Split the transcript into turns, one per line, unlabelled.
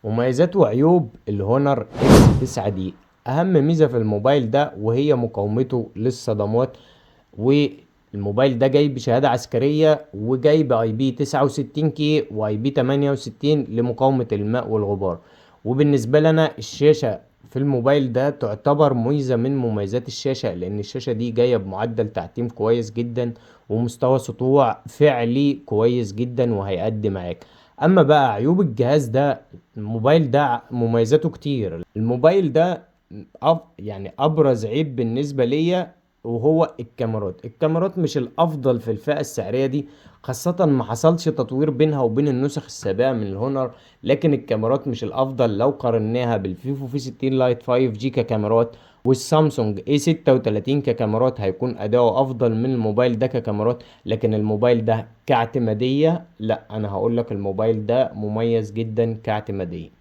مميزات وعيوب الهونر اكس 9 دي. اهم ميزة في الموبايل ده وهي مقاومته للصدمات، والموبايل ده جاي بشهادة عسكرية وجاي باي بي 69 كي واي بي 68 لمقاومة الماء والغبار. وبالنسبة لنا الشاشة في الموبايل ده تعتبر ميزة من مميزات الشاشة، لان الشاشة دي جاية بمعدل تعتيم كويس جدا ومستوى سطوع فعلي كويس جدا وهيأدي معاك. اما بقى عيوب الجهاز ده، الموبايل ده مميزاته كتير. الموبايل ده يعني ابرز عيب بالنسبة ليا وهو الكاميرات مش الافضل في الفئة السعرية دي، خاصة ما حصلش تطوير بينها وبين النسخ السابقة من الهونر. لكن الكاميرات مش الافضل لو قارناها بالفيفو في 60 لايت 5 جي ككاميرات، والسامسونج اي 36 ككاميرات هيكون اداؤه افضل من الموبايل ده ككاميرات. لكن الموبايل ده كاعتمادية لا، انا هقولك الموبايل ده مميز جدا كاعتمادية.